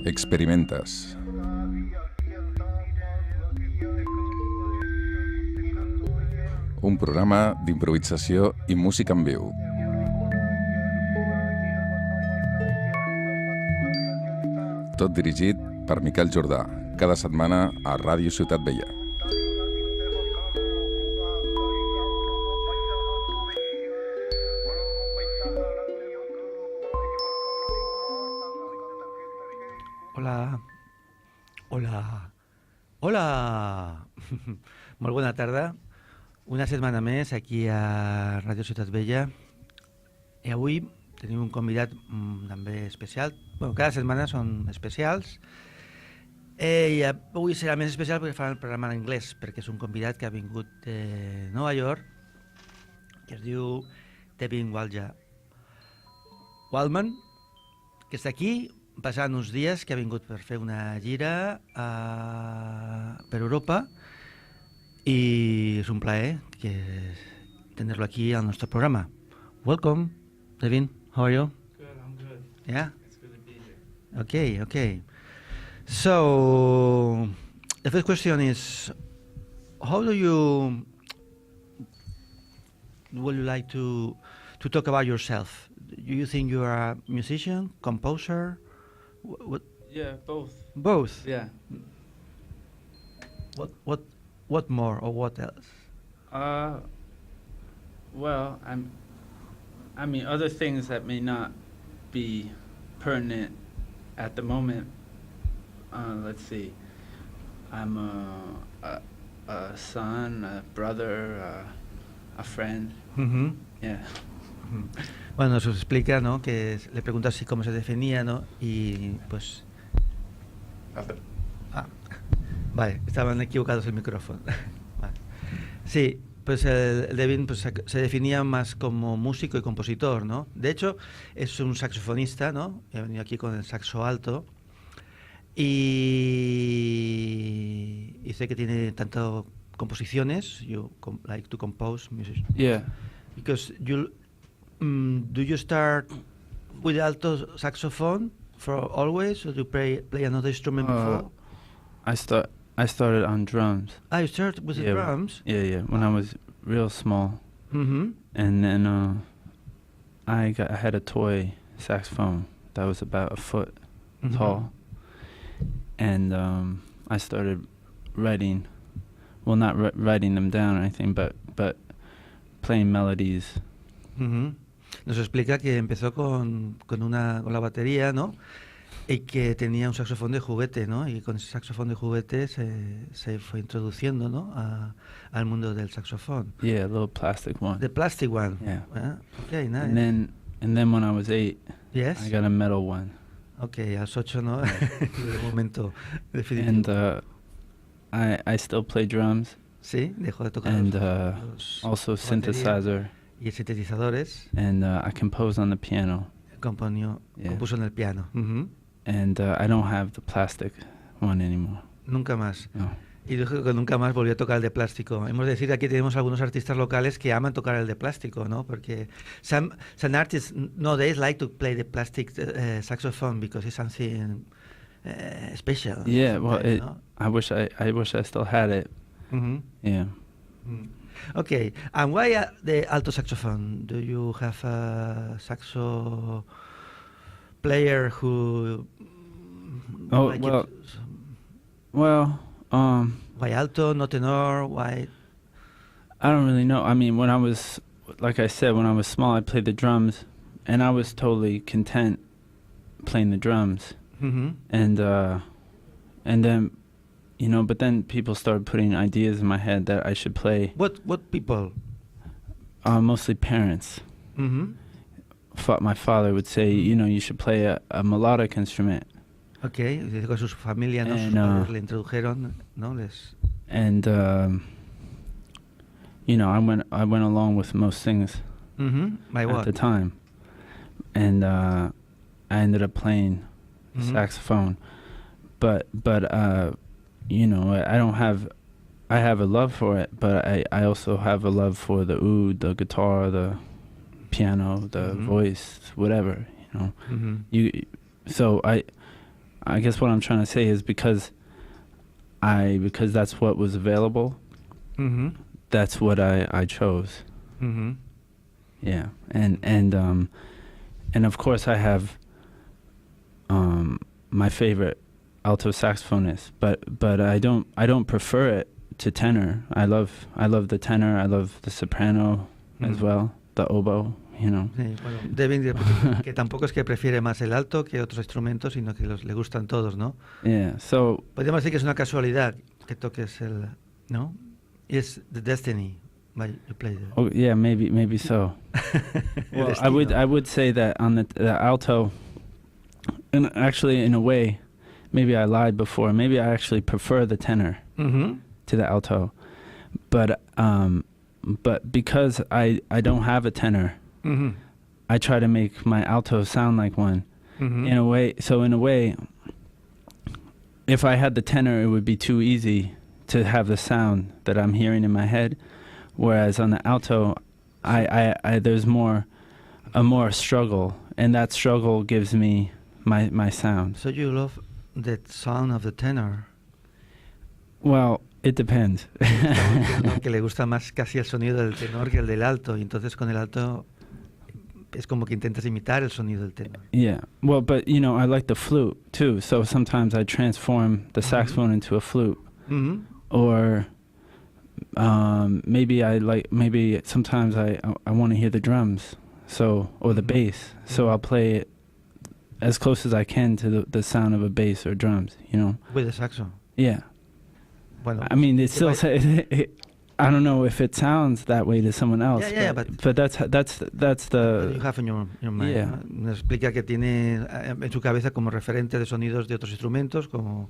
Xperymentas. Un programa d'improvisació i música en viu. Tot dirigit per Miquel Jordà, cada setmana a Ràdio Ciutat Vella. Hola. Hola. Molt bona tarda. Una setmana més aquí a Ràdio Ciutat Vella. I avui tenim un convidat també especial. Bueno, cada setmana són especials. I avui serà més especial perquè farà el programa en anglès, perquè és un convidat que ha vingut de Nova York, que es diu Devin Waldman, que està aquí passant uns dies, que ha vingut per fer una gira per Europa, i és un plaer tenerlo aquí al nostre programa. Welcome, Devin. How are you? Good, I'm good. Yeah? It's good to be here. Okay. So, the first question is, would you like to talk about yourself? Do you think you are a musician, composer? What? Yeah, both. Both? Yeah. What more or what else? Well, I mean, other things that may not be pertinent at the moment. Let's see. I'm a son, a brother, a friend. Mm-hmm. Yeah. Bueno, nos explica, ¿no? Que le pregunta así cómo se definía, ¿no? Y pues... Vale, estaban equivocados el micrófono. Vale. Sí, pues el Devin pues, se definía más como músico y compositor, ¿no? De hecho, es un saxofonista, ¿no? He venido aquí con el saxo alto. Y sé que tiene tanto composiciones. You like to compose music. Yeah. Because you do you start with alto saxophone for always, or do you play another instrument before? I started on drums. You started with the drums? Yeah. When I was real small. Mm-hmm. And then I had a toy saxophone that was about a foot tall. And I started writing, well, not writing them down or anything, but playing melodies. Mm-hmm. Nos explica que empezó con la batería, ¿no? Y que tenía un saxofón de juguete, ¿no? Y con ese saxofón de juguete se fue introduciendo, ¿no? Al mundo del saxofón. Yeah, a little plastic one. The plastic one. Yeah. Okay, nice. And then when I was 8, yes, I got a metal one. Okay, a los 8, ¿no? De momento definitivo. And I still play drums. Sí, dejó de tocar. And batería, also synthesizer. Y sintetizadores. And I compose on the piano. Compuso en el piano. Mm-hmm. And I don't have the plastic one anymore. Nunca más. No. Y dijo que nunca más volvió a tocar el de plástico. Hemos de decir que aquí tenemos algunos artistas locales que aman tocar el de plástico, ¿no? Porque some artists nowadays like to play the plastic saxophone because it's something special. Yeah, well, ¿no? I wish I still had it. Mm-hmm. Yeah. Mm. Okay, and why the alto saxophone? Do you have a saxo player who? Oh, well. Why alto, no tenor? Why? I don't really know. I mean, when I was small, I played the drums, and I was totally content playing the drums. Mm-hmm. And then, but then people started putting ideas in my head that I should play. What people? Mostly parents. Mm-hmm. My father would say, you should play a melodic instrument. Okay, con su familia, ¿no? Sus padres le introdujeron, ¿no? And I went along with most things. Mm-hmm. At the time, and I ended up playing saxophone, but I don't have. I have a love for it, but I also have a love for the oud, the guitar, the piano, the voice, whatever. So I guess what I'm trying to say is because that's what was available. Mm-hmm. That's what I chose. Mm-hmm. Yeah, and of course I have my favorite alto saxophonist, but I don't prefer it to tenor. I love the tenor. I love the soprano as well, the oboe. You know. Sí, bueno, Devin dice que tampoco es que prefiere más el alto que otros instrumentos, sino que le gustan todos, ¿no? Yeah. So Podríamos decir que es una casualidad que toques el, ¿no? It's the destiny why you play it. oh yeah, maybe so. Well, I would say that on the alto, and actually in a way, maybe I lied before. Maybe I actually prefer the tenor to the alto, but because I don't have a tenor, I try to make my alto sound like one. In a way, if I had the tenor, it would be too easy to have the sound that I'm hearing in my head. Whereas on the alto, I there's more struggle, and that struggle gives me my sound. So you love the sound of the tenor. Well, it depends. Que le gusta más casi el sonido del tenor que el del alto, y entonces con el alto es como que intentas imitar el sonido del tenor. Yeah. Well, but you know, I like the flute too. So sometimes I transform the saxophone into a flute, or maybe sometimes I want to hear the drums, or the bass. So I'll play it as close as I can to the sound of a bass or drums. You know. With the saxo. Yeah. Bueno, I mean, it still I don't know if it sounds that way to someone else. Yeah, but that's the you have in your mind. Yeah. ¿No? Nos explica que tiene en su cabeza como referente de sonidos de otros instrumentos como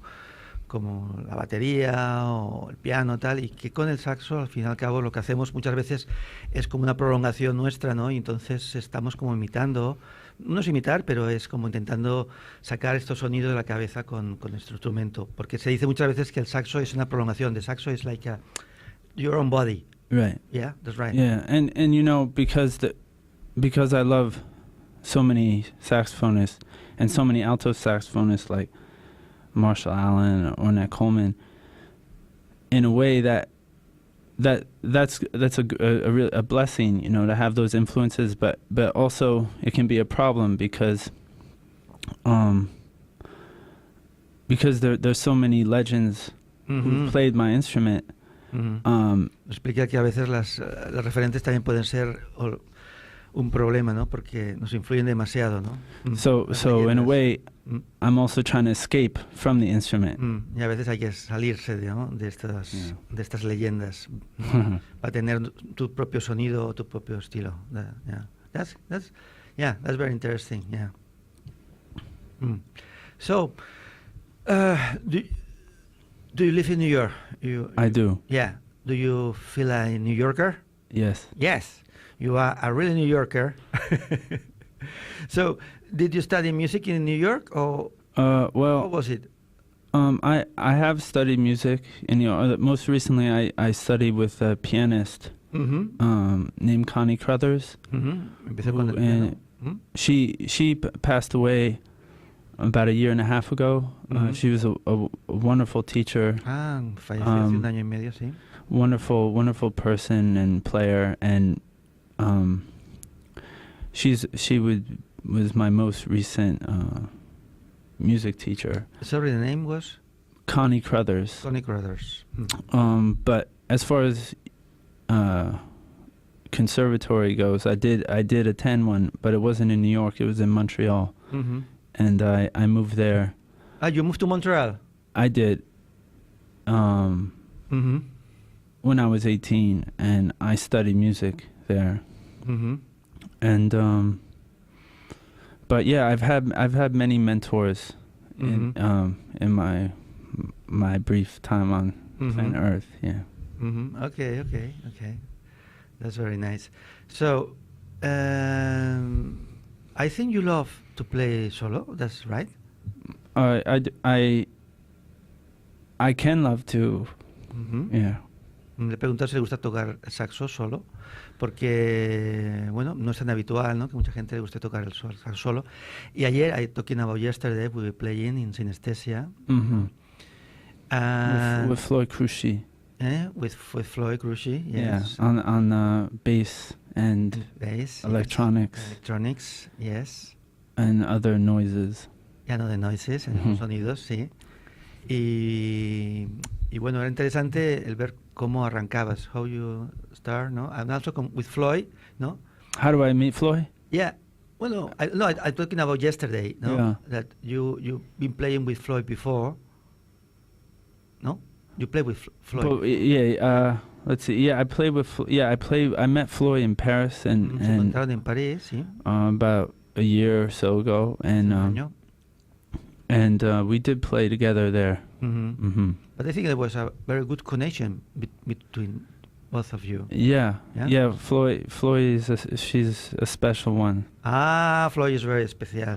la batería o el piano tal, y que con el saxo al fin y al cabo lo que hacemos muchas veces es como una prolongación nuestra, ¿no? Y entonces estamos como imitando, no es imitar, pero es como intentando sacar estos sonidos de la cabeza con este instrumento, porque se dice muchas veces que el saxo es una prolongación. The saxo is like your own body. Right. Yeah, that's right. Yeah, and you know, because I love so many saxophonists and so many alto saxophonists like Marshall Allen or Ornette Coleman, in a way that's a blessing, you know, to have those influences, but also it can be a problem because there's so many legends who played my instrument. Explica que a veces las referentes también pueden ser un problema, ¿no? Porque nos influyen demasiado, ¿no? So in a way, I'm also trying to escape from the instrument. Y a veces hay que salirse de estas leyendas para tener tu propio sonido o tu propio estilo. That's very interesting. Yeah. So, do you live in New York? I do. Yeah. Do you feel a New Yorker? Yes. Yes. You are a really New Yorker. So, did you study music in New York, or well, what was it? I have studied music, and you know, most recently I studied with a pianist named Connie Crothers. Empecé con el piano. She passed away about a year and a half ago. She was a wonderful teacher. Falleció hace un año y medio, sí. Wonderful person and player, and she was my most recent music teacher. Sorry, the name was? Connie Crothers. Connie Crothers. But as far as conservatory goes, I did attend one, but it wasn't in New York. It was in Montreal, and I moved there. You moved to Montreal? I did. When I was 18, and I studied music there. And but yeah, I've had many mentors in my brief time on planet Earth. Yeah. Okay. That's very nice. So, I think you love to play solo. That's right. I can love to. Yeah. Le he preguntado si le gusta tocar el saxo solo, porque, bueno, no es tan habitual, ¿no? Que mucha gente le guste tocar el saxo solo. Y ayer, talking about yesterday, we were playing in Synesthesia. With Floyd Cruchy. With Floyd Cruchy, yes. Yeah, on bass and electronics. Yes. Electronics, yes. And other noises. Ya no de noises, sonidos, sí. Y bueno, era interesante el ver cómo arrancabas, how you start, ¿no? And also with Floyd, ¿no? How do I meet Floyd? Yeah. Well, I'm talking about yesterday, ¿no? Yeah. That you've been playing with Floyd before, ¿no? You played with Floyd. But, yeah, let's see. Yeah, I met Floyd in Paris and Se encontraron en París, sí. About a year or so ago, and we did play together there. But I think there was a very good connection between both of you. Yeah. Floyd is she's a special one. Floyd is very especial.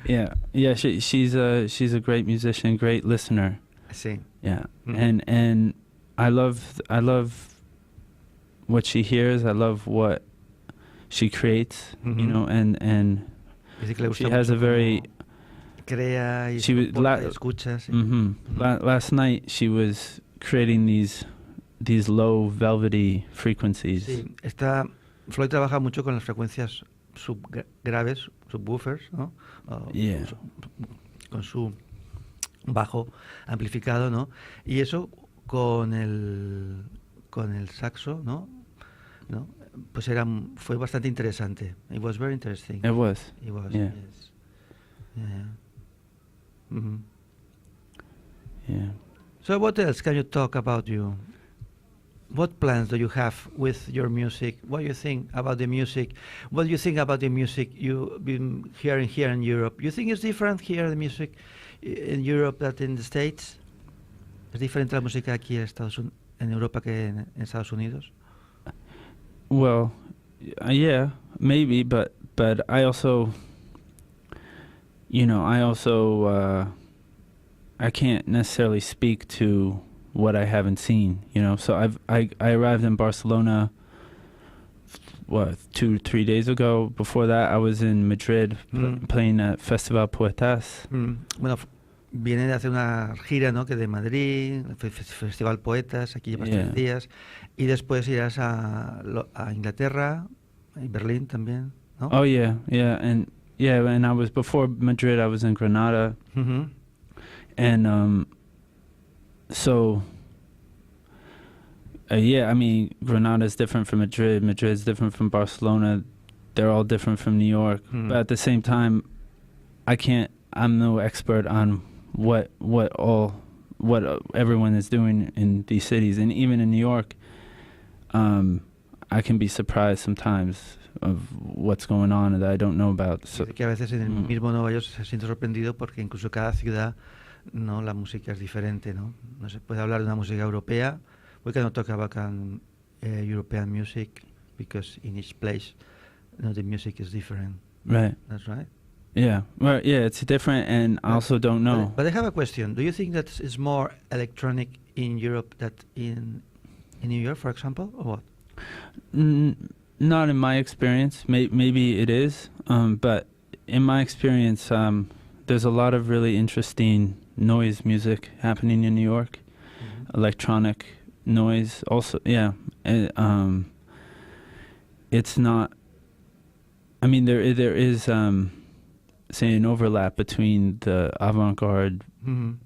Yeah. She's a great musician, great listener. Sí. Yeah, and I love what she hears. I love what she creates. You know, and she has a very. Crea y she was escucha. Sí. Last night she was creating these low velvety frequencies. Sí, Floyd trabaja mucho con las frecuencias subgraves, subwoofers, ¿no? Con su bajo amplificado, ¿no? Y eso con el saxo, ¿no? Pues fue bastante interesante. It was very interesting. It was. Yes. Yeah. Yeah. So what else can you talk about you? What plans do you have with your music? What do you think about the music? What do you think about the music you've been hearing here in Europe? You think it's different here, the music in Europe than in the States? ¿Es diferente la música aquí en Europa que en Estados Unidos? Well, yeah, maybe, but I also, I can't necessarily speak to what I haven't seen, So I arrived in Barcelona, 2-3 days ago. Before that, I was in Madrid playing at Festival Poetas. Bueno, viene de hacer una gira, ¿no? Que de Madrid, Festival Poetas, aquí llevas 3 días, y después irás a Inglaterra y Berlín también, ¿no? Oh yeah, and I was before Madrid. I was in Granada, and so. I mean, Granada is different from Madrid. Madrid is different from Barcelona. They're all different from New York. But at the same time, I'm no expert on what everyone is doing in these cities, and even in New York, I can be surprised sometimes of what's going on that I don't know about. So que a veces en el mismo Nueva York se siente sorprendido porque incluso cada ciudad, no, la música es diferente, ¿no? No se puede hablar de una música europea. We cannot talk about European music because in each place, the music is different. Right. That's right. Yeah. Well, yeah, it's different, and I also don't know. But I have a question. Do you think that it's more electronic in Europe than in New York, for example, or what? Not in my experience. Maybe it is, but in my experience, there's a lot of really interesting noise music happening in New York, electronic noise also. It's not, I mean, there is say an overlap between the avant-garde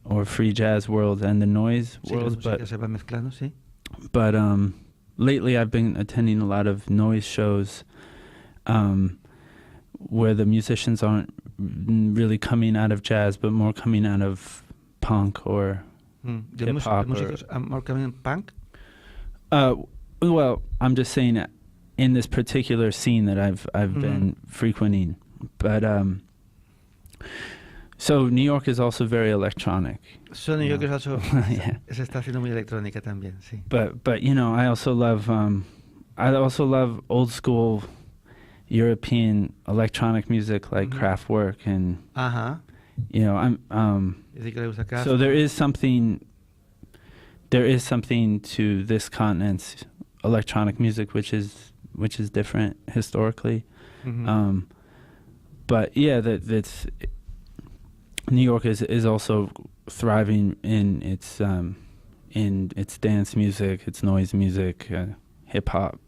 or free jazz world and the noise world, but lately I've been attending a lot of noise shows where the musicians aren't really coming out of jazz but more coming out of punk or hip-hop. More coming punk? Well, I'm just saying that in this particular scene that I've been frequenting, but so New York is also very electronic. So New York is also se está haciendo muy electrónica también, sí. But I also love old school European electronic music like Kraftwerk and so there is something there is something to this continent's electronic music which is different historically. But yeah, that's New York is also thriving in its dance music, its noise music, hip hop.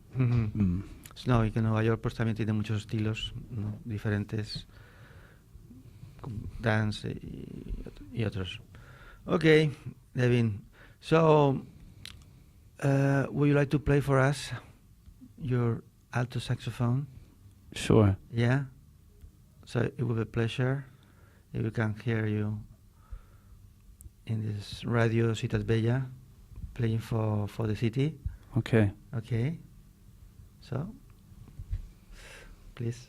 No, y que Nueva York pues también tiene muchos estilos, ¿no? Diferentes, dance y otros. Okay, Devin. So, would you like to play for us your alto saxophone? Sure. Yeah. So it will be a pleasure if we can hear you in this Radio Ciutat Bella, playing for the city. Okay. Okay. So, please.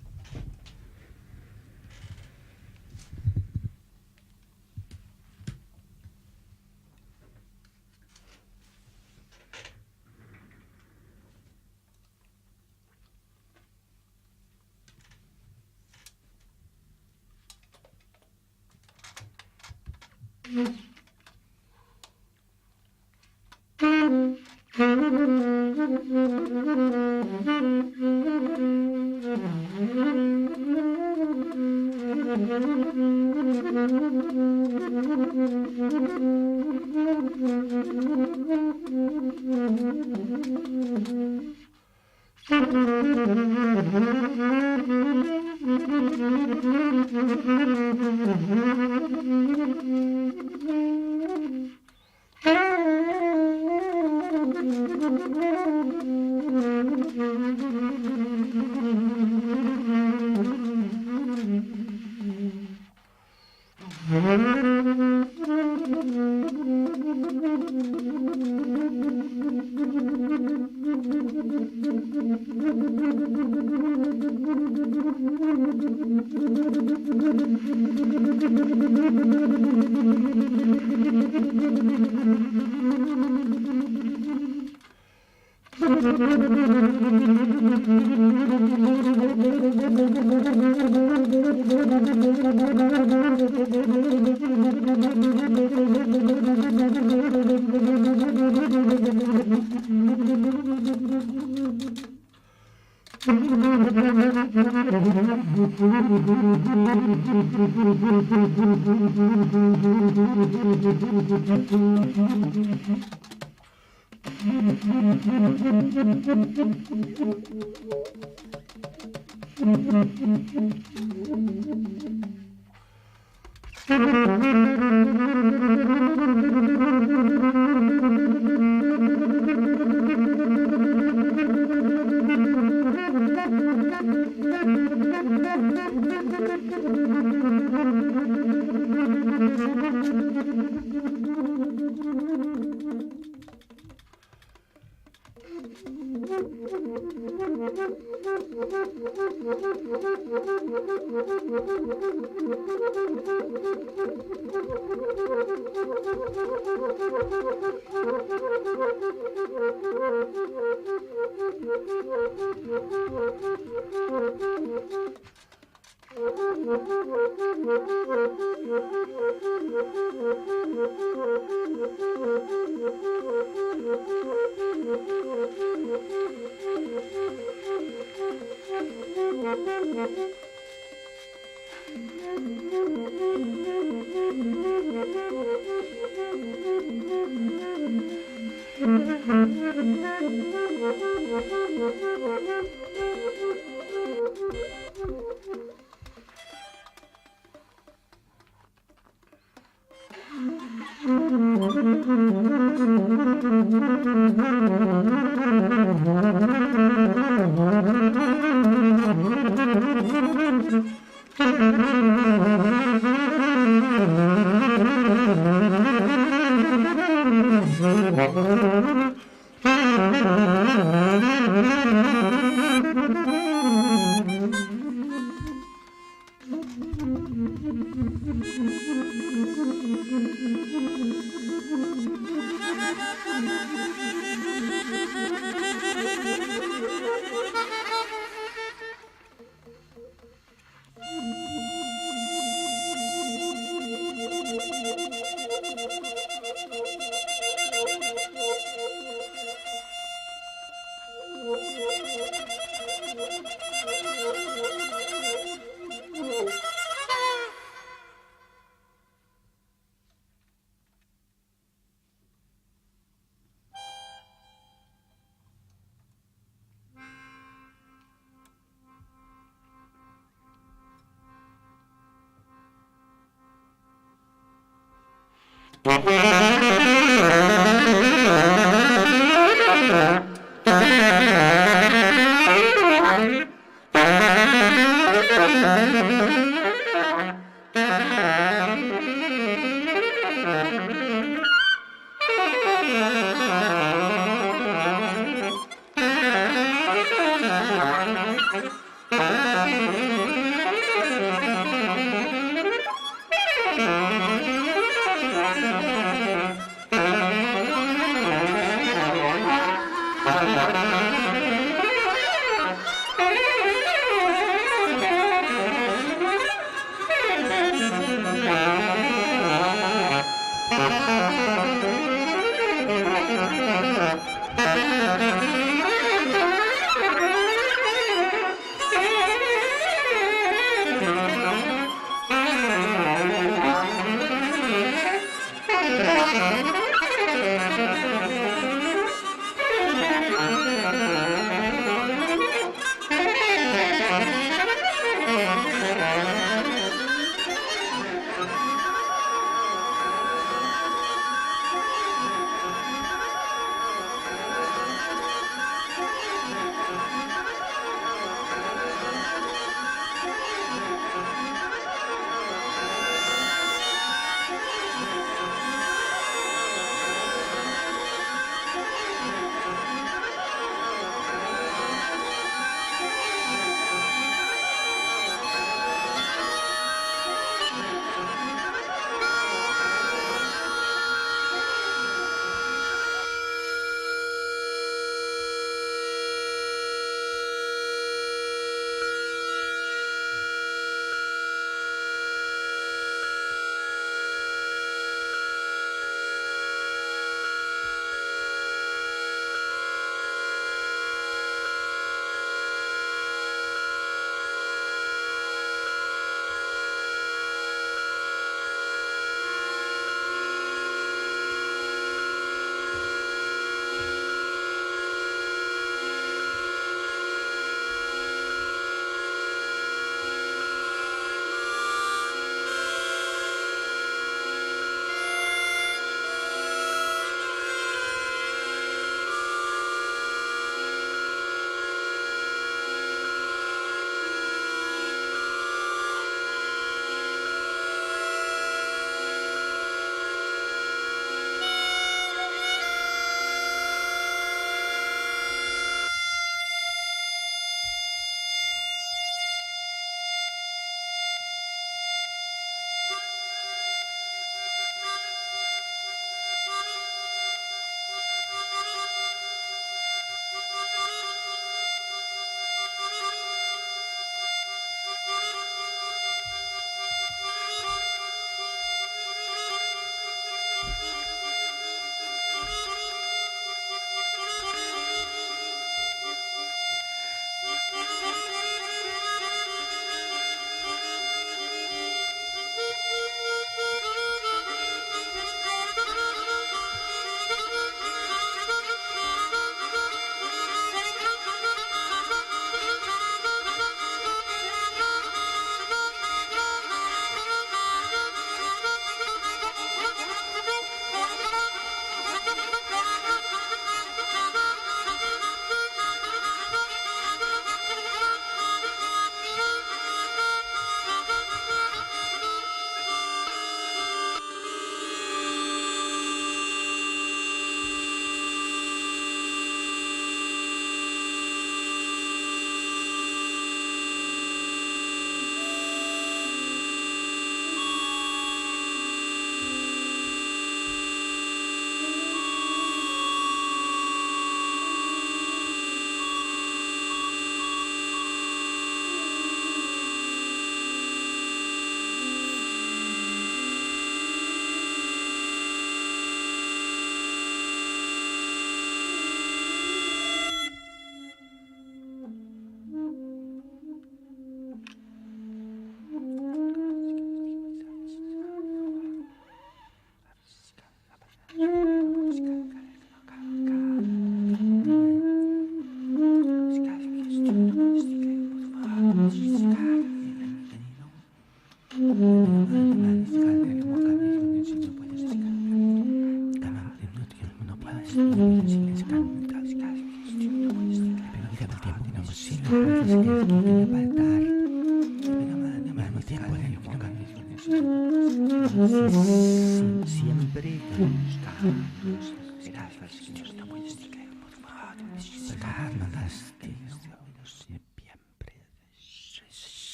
Siempre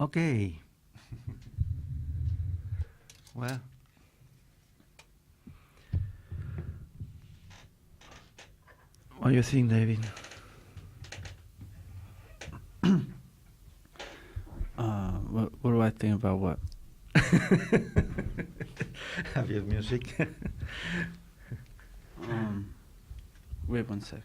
Okay. Well. What do you think, David? What do I think about what? Have you music? Wait one sec.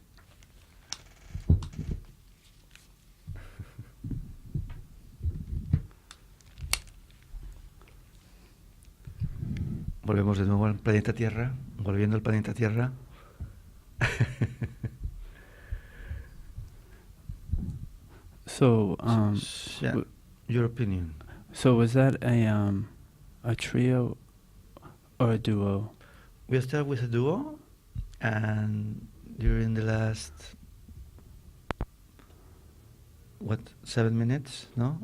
Volvemos de nuevo al planeta Tierra, volviendo al planeta Tierra. So, Yeah, your opinion. so was that a trio or a duo? We start with a duo, and during the last 7 minutes, no,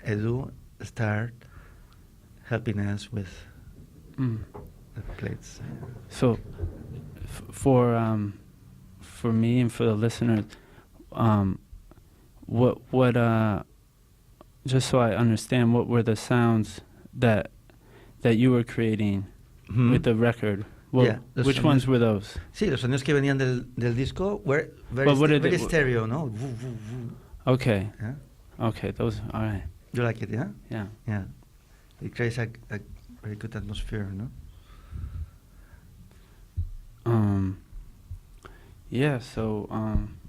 Edu start helping us with the plates. So, for me and for the listeners, what just so I understand, what were the sounds that you were creating with the record? Yeah, which ones were those? Sí, los sonidos que venían del disco were But what did very it- stereo, no? Okay, Yeah? okay, those. All right, You like it, yeah? yeah. Yeah. It creates a very good atmosphere, no? Yeah. So,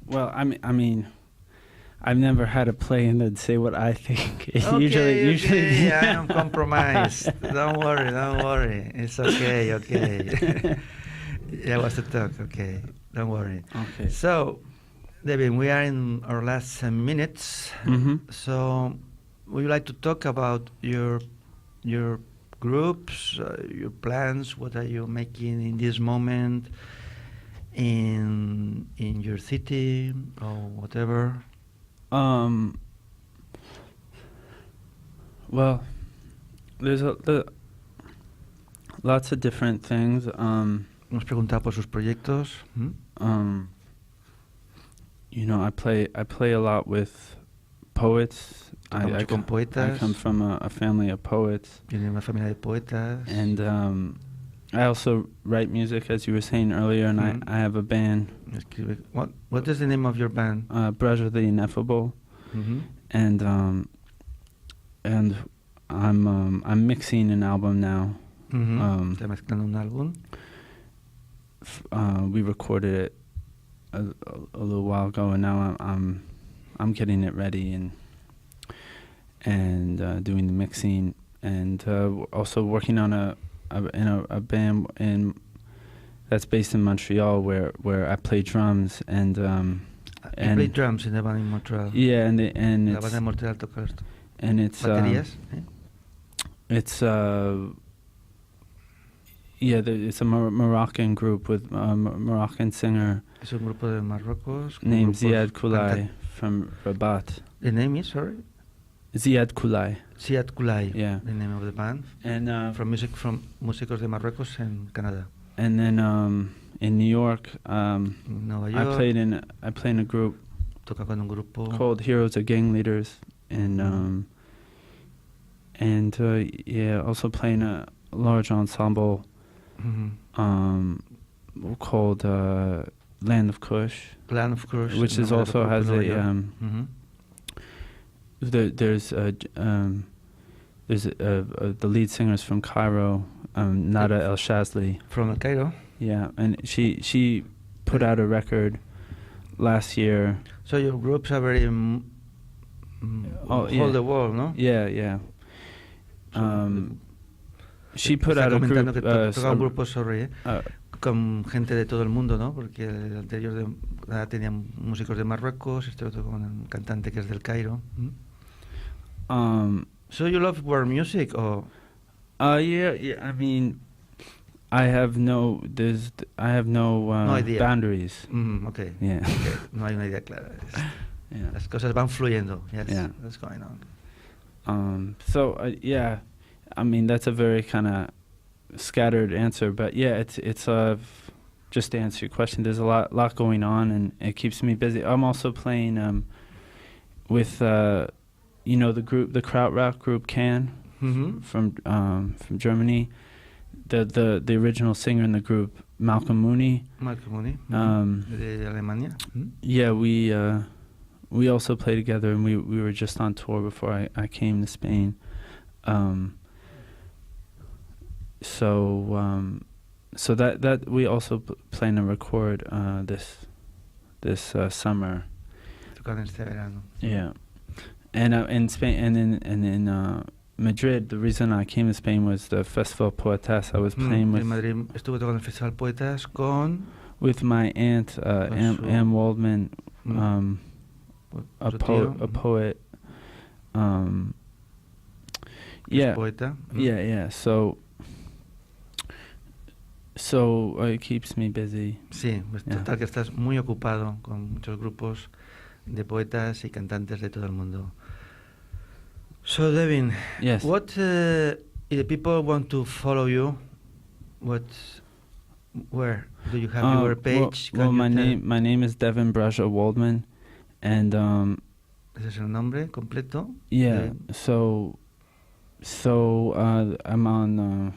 well, I mean, I've never had a play and then say what I think. Usually, I am compromised. Don't worry. It's okay. Yeah, was the talk. Okay, don't worry. Okay. So, Devin, we are in our last minutes. So, would you like to talk about your groups, your plans? What are you making in this moment in your city or whatever? Well, there's lots of different things. Nos preguntaba por sus proyectos. You know, I play a lot with poets. I come from a family of poets. Tiene una familia de poetas. And I also write music, as you were saying earlier, and I have a band. What is the name of your band? Brahja the Ineffable. And I'm mixing an album now. Está mezclando un álbum. We recorded it a little while ago, and now I'm getting it ready and doing the mixing, and also working on a band that's based in Montreal where I play drums and You play drums in the band in Montreal. Yeah, La banda de Montreal toca esto. and it's Baterías. it's it's a Moroccan group with a Moroccan singer Es un grupo de Marruecos. named Ziad Koulai from Rabat. The name is, sorry? Ziad Koulai. Ziad Koulai. Yeah. The name of the band. And From músicos de Marruecos en Canadá. and then in New York, Nueva York. I played in a group Toca con un grupo. called Heroes of Gang Leaders, and also playing a large ensemble called Land of Kush, Land of Kush. which is also has a there's the lead singer's from Cairo, Nada El Shazli. From El Cairo. Yeah, and she put out a record last year. So your groups are very yeah. hold the wall, no? Yeah. She put out a comentando group. que toca un grupo, sorry, con gente de todo el mundo, ¿no? Porque el anterior tenía músicos de Marruecos, este otro con un cantante que es del Cairo. So you love world music, or? Yeah. I mean, I have no idea. boundaries. Okay. Yeah. Okay. No hay una idea clara. Yeah. Las cosas van fluyendo. Yes, Yeah. that's going on. So yeah, I mean that's a very kind of scattered answer, but yeah, it's just to answer your question. There's a lot going on, and it keeps me busy. I'm also playing with you know, the krautrock group Can from Germany. The original singer in the group, Malcolm Mooney. Malcolm Mooney, de Alemania. Yeah, we also played together, and we were just on tour before I came to Spain. So that we also plan to record this summer. Tocar este verano. Yeah, and in Spain and in Madrid, the reason I came to Spain was the Festival Poetas. I was playing En Madrid estuve tocando el Festival Poetas with my aunt, Anne Waldman, a poet. Yeah, poeta. yeah. So it keeps me busy. Sí, pues total que estás muy ocupado con muchos grupos de poetas y cantantes de todo el mundo. So Devin, yes. What if the people want to follow you? Where do you have your page? Well, my name is Devin Brahja Waldman, and ese es el nombre completo. Yeah. So I'm on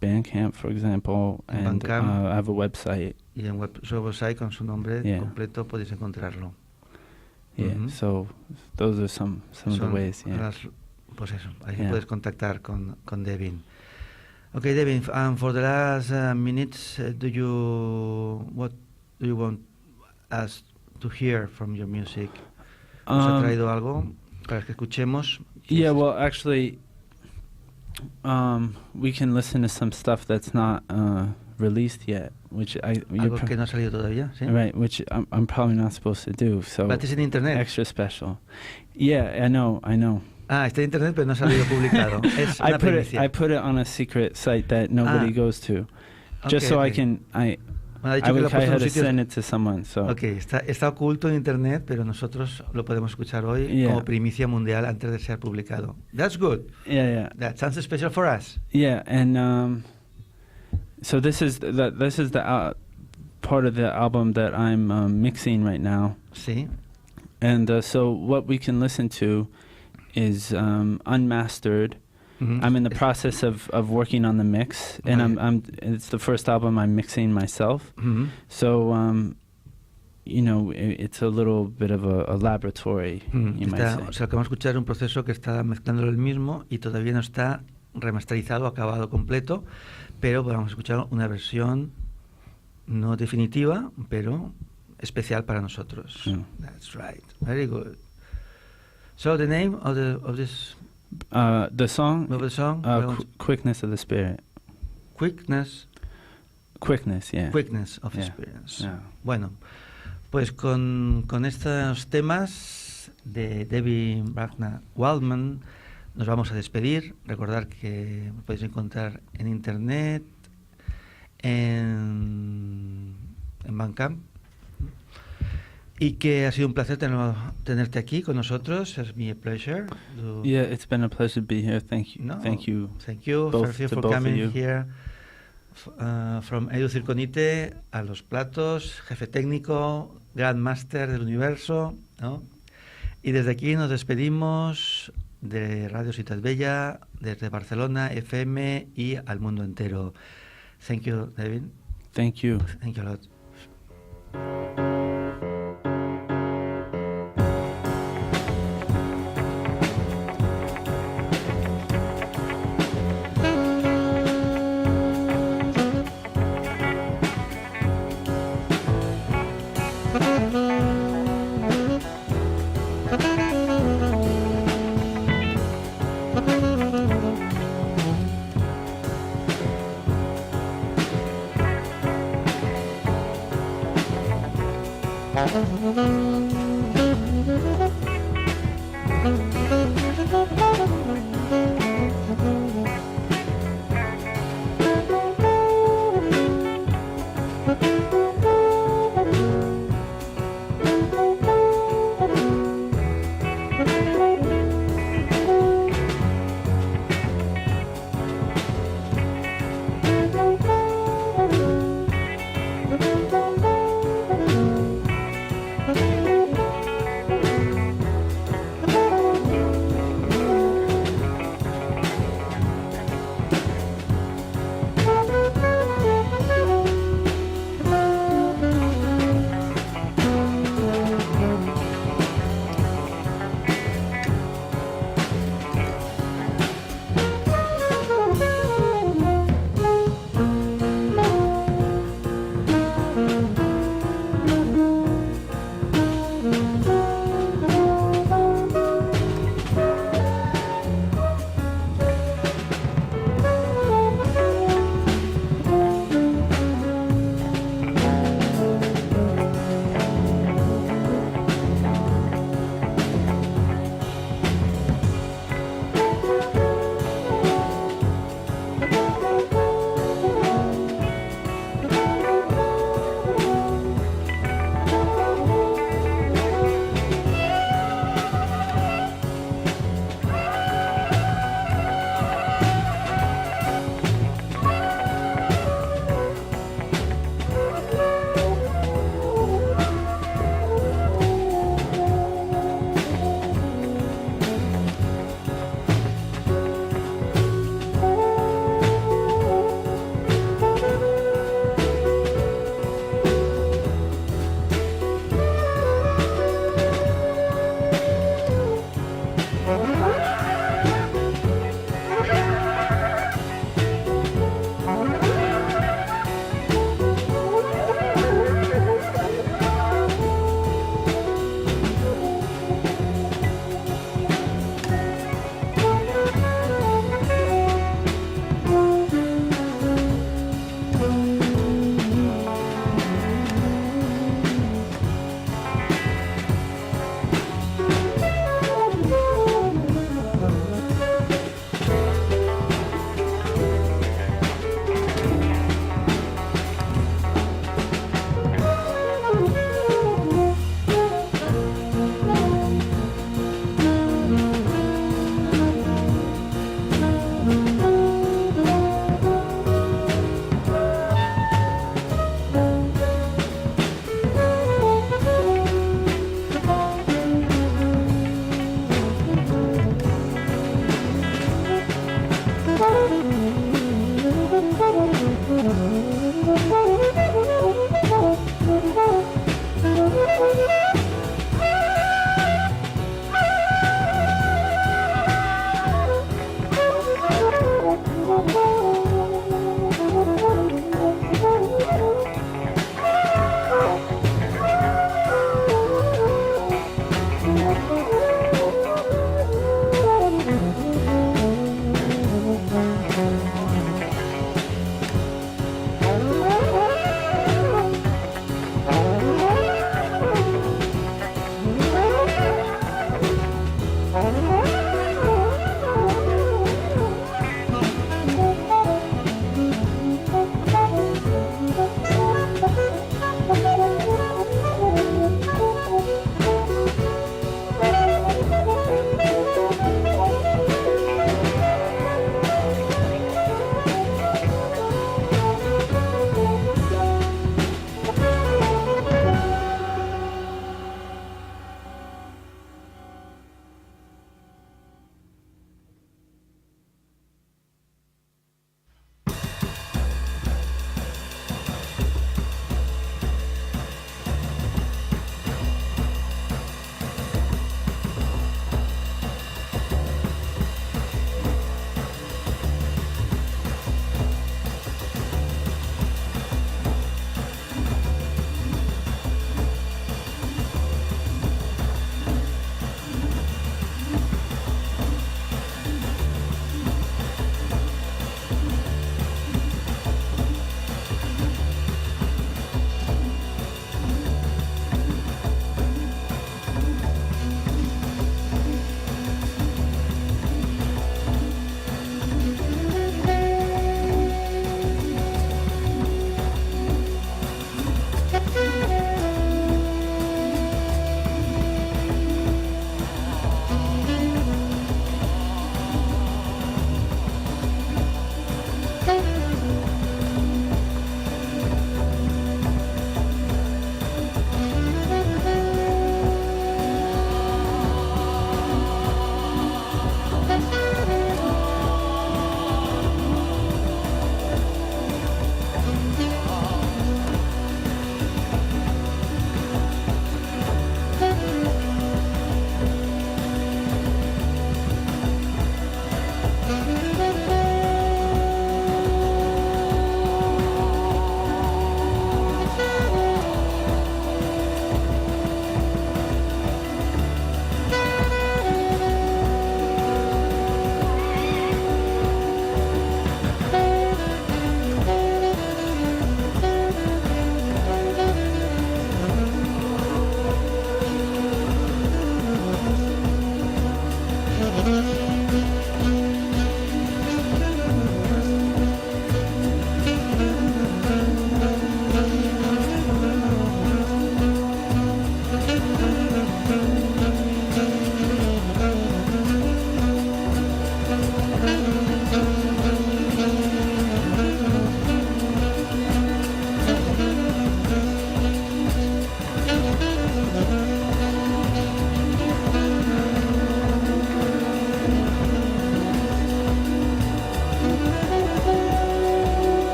Bandcamp, for example, and I have a website. Y en su website con su nombre completo podéis encontrarlo. Yeah. So those are some of the ways. Yeah. Pues eso, ahí puedes contactar con Devin. Okay, Devin. For the last minutes, what do you want us to hear from your music? ¿Nos ha traído algo para que escuchemos? Yeah. Well, actually. We can listen to some stuff that's not released yet, which algo que no ha salido todavía, ¿sí? Right, which I'm probably not supposed to do. So, but it's in internet. Extra special. Yeah, I know. Está en internet, pero no ha salido publicado. Es una primicia. I put it on a secret site that nobody goes to, just so I can. I had to send it to someone. So. Okay, está oculto en internet, pero nosotros lo podemos escuchar hoy como primicia mundial antes de ser publicado. That's good. Yeah. That sounds special for us. Yeah, and so this is the part of the album that I'm mixing right now. Sí. And so what we can listen to is unmastered. I'm in the process of working on the mix, and it's the first album I'm mixing myself. So, it's a little bit of a laboratory, you might say. O sea, acabamos de escuchar un proceso que está mezclándolo él mismo y todavía no está remasterizado, acabado completo, pero vamos a escuchar una versión no definitiva, pero especial para nosotros. That's right. Very good. So the name of this... the song, Quickness of the Spirit. Quickness, yeah. Quickness of Experience. Yeah. Bueno, pues con estos temas de Devin Brahja Waldman nos vamos a despedir. Recordar que podéis encontrar en internet, en Bandcamp. Y que ha sido un placer tenerte aquí con nosotros. It's been a pleasure. Yeah, it's been a pleasure to be here. Thank you. Thank you for coming here. From Edu Circonite a los platos, jefe técnico, Grand Master del universo, ¿no? Y desde aquí nos despedimos de Radio Ciutat Bella, desde Barcelona, FM y al mundo entero. Thank you, Devin. Thank you. Thank you a lot.